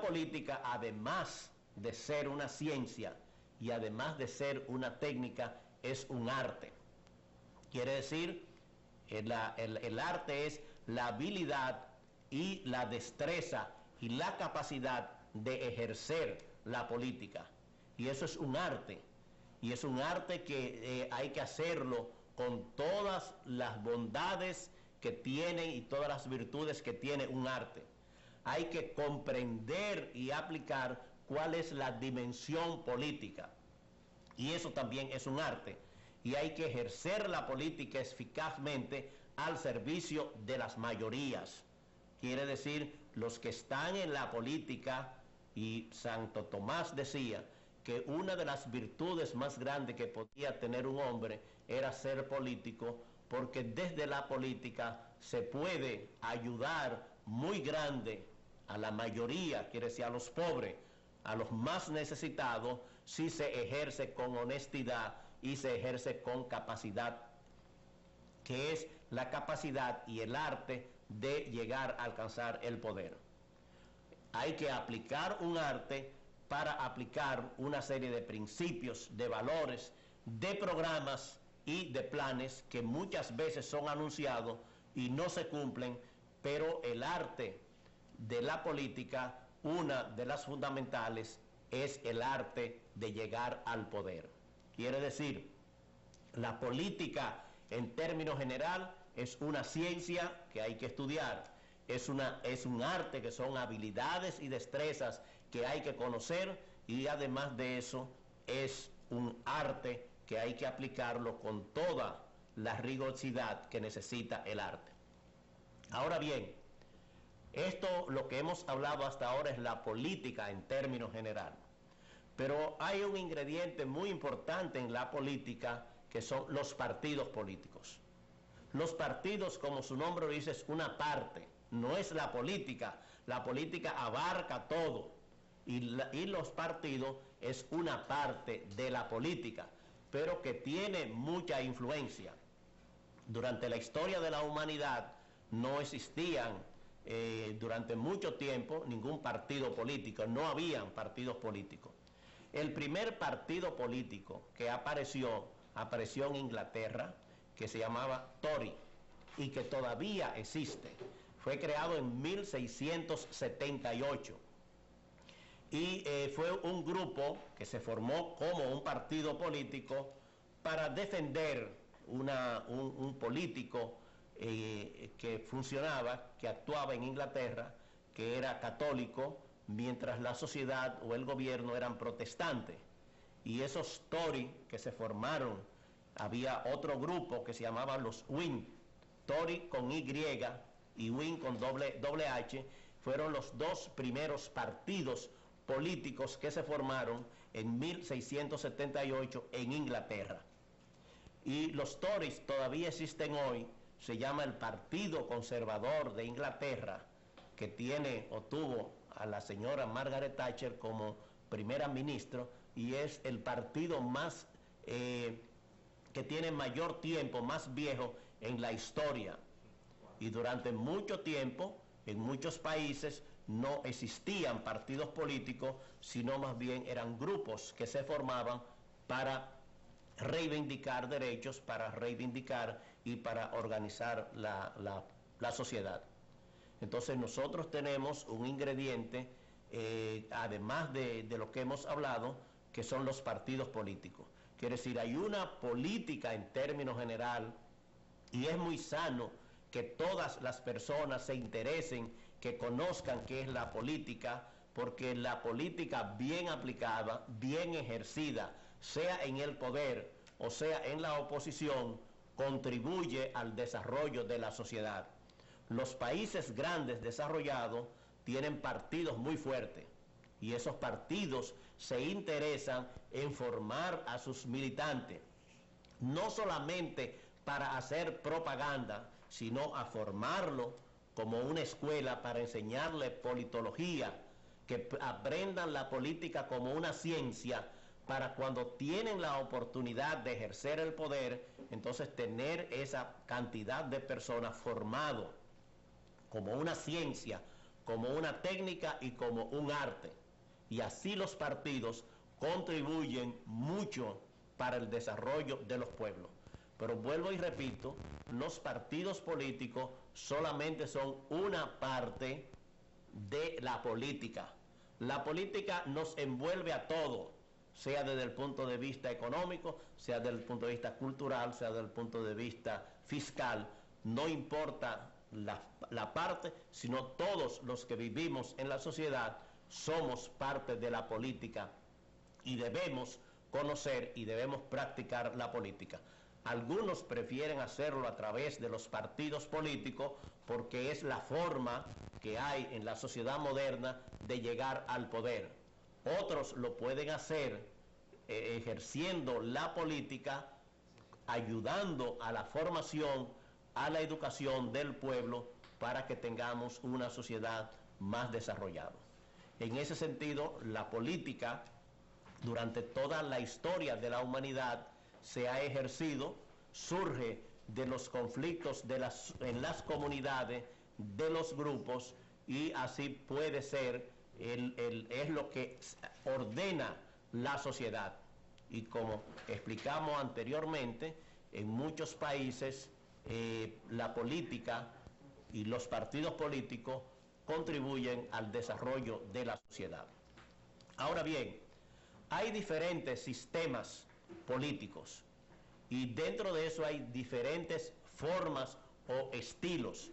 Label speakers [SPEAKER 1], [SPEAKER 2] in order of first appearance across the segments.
[SPEAKER 1] política, además de ser una ciencia y además de ser una técnica, es un arte. Quiere decir, el arte es la habilidad y la destreza y la capacidad de ejercer la política. Y eso es un arte. Y es un arte que hay que hacerlo con todas las bondades que tiene y todas las virtudes que tiene un arte. Hay que comprender y aplicar cuál es la dimensión política. Y eso también es un arte. Y hay que ejercer la política eficazmente al servicio de las mayorías. Quiere decir, los que están en la política, y Santo Tomás decía que una de las virtudes más grandes que podía tener un hombre era ser político, porque desde la política se puede ayudar muy grande a la mayoría, quiere decir a los pobres, a los más necesitados, si se ejerce con honestidad y se ejerce con capacidad, que es la capacidad y el arte de llegar a alcanzar el poder. Hay que aplicar un arte para aplicar una serie de principios, de valores, de programas y de planes que muchas veces son anunciados y no se cumplen, pero el arte de la política, una de las fundamentales, es el arte de llegar al poder. Quiere decir, la política en términos general es una ciencia que hay que estudiar, es un arte que son habilidades y destrezas que hay que conocer, y además de eso es un arte que hay que aplicarlo con toda la rigurosidad que necesita el arte. Ahora bien, esto, lo que hemos hablado hasta ahora, es la política en términos generales. Pero hay un ingrediente muy importante en la política, que son los partidos políticos. Los partidos, como su nombre lo dice, es una parte, no es la política. La política abarca todo, y los partidos es una parte de la política, pero que tiene mucha influencia. Durante la historia de la humanidad no existían durante mucho tiempo ningún partido político, no habían partidos políticos. El primer partido político que apareció en Inglaterra, que se llamaba Tory, y que todavía existe. Fue creado en 1678 y fue un grupo que se formó como un partido político para defender un político que funcionaba, que actuaba en Inglaterra, que era católico, mientras la sociedad o el gobierno eran protestantes. Y esos Tory que se formaron, había otro grupo que se llamaba los Whig, Tory con Y y Whig con doble H, fueron los dos primeros partidos políticos que se formaron en 1678 en Inglaterra. Y los Tories todavía existen hoy. Se llama el Partido Conservador de Inglaterra, que tiene o tuvo a la señora Margaret Thatcher como primera ministra, y es el partido más que tiene mayor tiempo, más viejo en la historia. Y durante mucho tiempo en muchos países no existían partidos políticos, sino más bien eran grupos que se formaban para reivindicar derechos, para reivindicar y para organizar la sociedad. Entonces nosotros tenemos un ingrediente, además de lo que hemos hablado, que son los partidos políticos. Quiere decir, hay una política en términos general, y es muy sano que todas las personas se interesen, que conozcan qué es la política, porque la política bien aplicada, bien ejercida, sea en el poder o sea en la oposición, contribuye al desarrollo de la sociedad. Los países grandes desarrollados tienen partidos muy fuertes, y esos partidos se interesan en formar a sus militantes, no solamente para hacer propaganda, sino a formarlo como una escuela para enseñarle politología, que aprendan la política como una ciencia, para cuando tienen la oportunidad de ejercer el poder, entonces tener esa cantidad de personas formado como una ciencia, como una técnica y como un arte. Y así los partidos contribuyen mucho para el desarrollo de los pueblos. Pero vuelvo y repito, los partidos políticos solamente son una parte de la política. La política nos envuelve a todos, sea desde el punto de vista económico, sea desde el punto de vista cultural, sea desde el punto de vista fiscal. No importa la parte, sino todos los que vivimos en la sociedad somos parte de la política y debemos conocer y debemos practicar la política. Algunos prefieren hacerlo a través de los partidos políticos porque es la forma que hay en la sociedad moderna de llegar al poder. Otros lo pueden hacer ejerciendo la política, ayudando a la formación, a la educación del pueblo para que tengamos una sociedad más desarrollada. En ese sentido, la política durante toda la historia de la humanidad se ha ejercido, surge de los conflictos en las comunidades, de los grupos, y así puede ser, es lo que ordena la sociedad. Y como explicamos anteriormente, en muchos países la política y los partidos políticos contribuyen al desarrollo de la sociedad. Ahora bien, hay diferentes sistemas políticos y dentro de eso hay diferentes formas o estilos.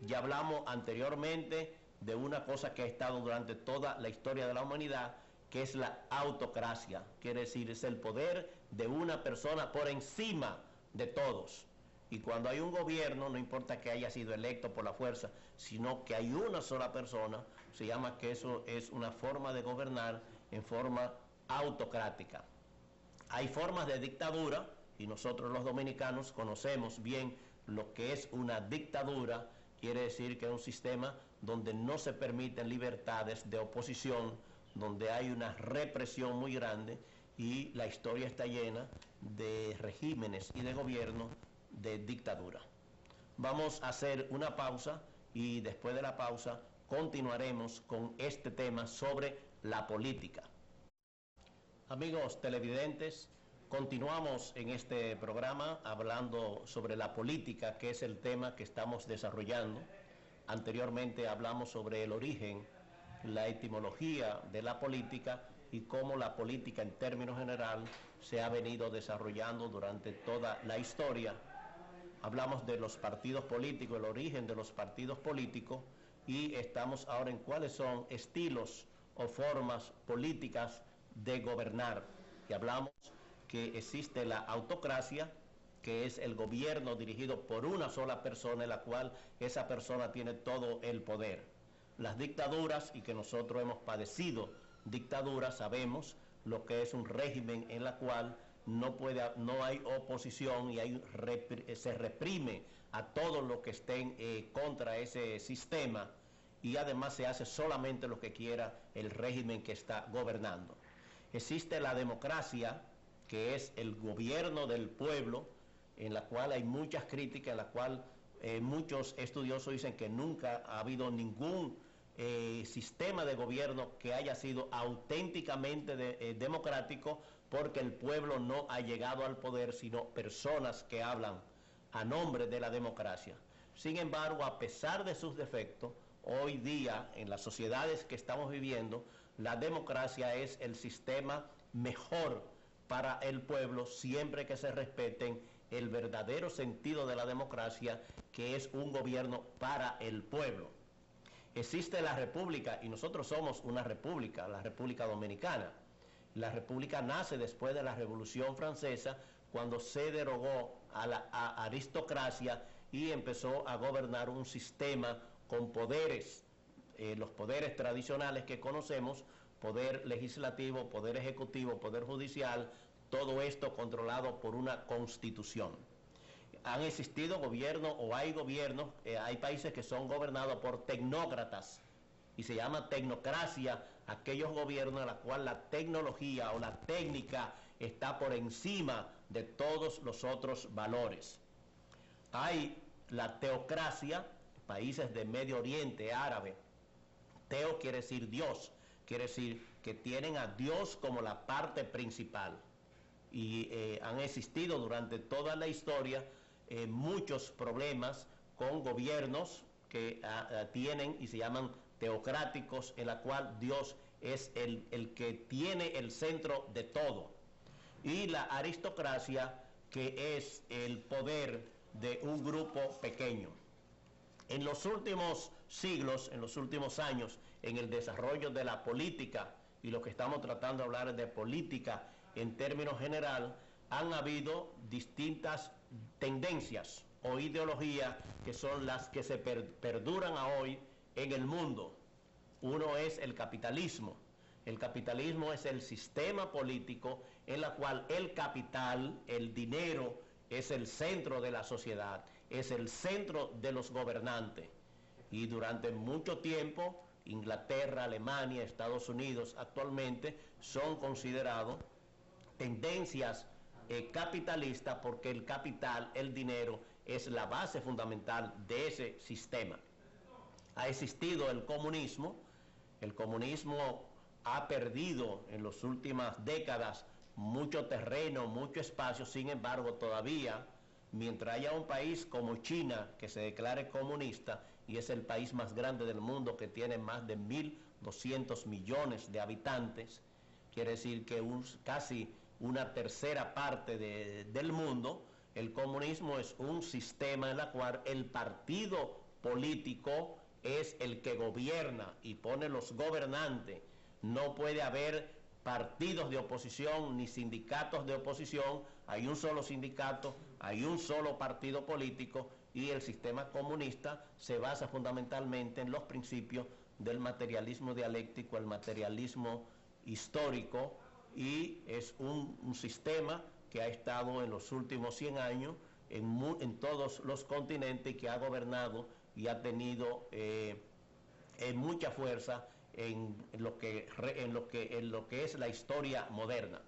[SPEAKER 1] Ya hablamos anteriormente de una cosa que ha estado durante toda la historia de la humanidad, que es la autocracia. Quiere decir, es el poder de una persona por encima de todos. Y cuando hay un gobierno, no importa que haya sido electo por la fuerza, sino que hay una sola persona, se llama que eso es una forma de gobernar en forma autocrática. Hay formas de dictadura, y nosotros los dominicanos conocemos bien lo que es una dictadura. Quiere decir que es un sistema donde no se permiten libertades de oposición, donde hay una represión muy grande, y la historia está llena de regímenes y de gobiernos de dictadura. Vamos a hacer una pausa y después de la pausa continuaremos con este tema sobre la política. Amigos televidentes, continuamos en este programa hablando sobre la política, que es el tema que estamos desarrollando. Anteriormente hablamos sobre el origen, la etimología de la política y cómo la política en términos generales se ha venido desarrollando durante toda la historia. Hablamos de los partidos políticos, el origen de los partidos políticos, y estamos ahora en cuáles son estilos o formas políticas de gobernar. Y hablamos que existe la autocracia, que es el gobierno dirigido por una sola persona, en la cual esa persona tiene todo el poder. Las dictaduras, y que nosotros hemos padecido dictaduras, sabemos lo que es un régimen en la cual no hay oposición y se reprime a todos los que estén contra ese sistema, y además se hace solamente lo que quiera el régimen que está gobernando. Existe la democracia, que es el gobierno del pueblo, en la cual hay muchas críticas, en la cual muchos estudiosos dicen que nunca ha habido ningún sistema de gobierno que haya sido auténticamente democrático, porque el pueblo no ha llegado al poder, sino personas que hablan a nombre de la democracia. Sin embargo, a pesar de sus defectos, hoy día en las sociedades que estamos viviendo, la democracia es el sistema mejor para el pueblo, siempre que se respeten el verdadero sentido de la democracia, que es un gobierno para el pueblo. Existe la república, y nosotros somos una república, la República Dominicana. La república nace después de la Revolución Francesa, cuando se derogó a la aristocracia y empezó a gobernar un sistema con poderes, los poderes tradicionales que conocemos, poder legislativo, poder ejecutivo, poder judicial, todo esto controlado por una constitución. Han existido gobiernos, o hay gobiernos, hay países que son gobernados por tecnócratas, y se llama tecnocracia aquellos gobiernos en los cuales la tecnología o la técnica está por encima de todos los otros valores. Hay la teocracia, países de Medio Oriente, árabe, Teo quiere decir Dios, quiere decir que tienen a Dios como la parte principal. Y han existido durante toda la historia muchos problemas con gobiernos que tienen y se llaman teocráticos, en la cual Dios es el que tiene el centro de todo. Y la aristocracia, que es el poder de un grupo pequeño. En los últimos siglos, en los últimos años, en el desarrollo de la política, y lo que estamos tratando de hablar es de política en términos general, han habido distintas tendencias o ideologías que son las que se perduran a hoy en el mundo. Uno es el capitalismo. El capitalismo es el sistema político en el cual el capital, el dinero, es el centro de la sociedad, es el centro de los gobernantes. Y durante mucho tiempo, Inglaterra, Alemania, Estados Unidos actualmente son considerados tendencias capitalistas, porque el capital, el dinero, es la base fundamental de ese sistema. Ha existido el comunismo. El comunismo ha perdido en las últimas décadas mucho terreno, mucho espacio. Sin embargo, todavía, mientras haya un país como China que se declare comunista, y es el país más grande del mundo, que tiene más de 1.200 millones de habitantes, quiere decir que casi una tercera parte del mundo, el comunismo es un sistema en el cual el partido político es el que gobierna y pone los gobernantes. No puede haber partidos de oposición ni sindicatos de oposición. Hay un solo sindicato, hay un solo partido político, y el sistema comunista se basa fundamentalmente en los principios del materialismo dialéctico, el materialismo histórico, y es un sistema que ha estado en los últimos 100 años en todos los continentes, y que ha gobernado y ha tenido mucha fuerza en lo que es la historia moderna.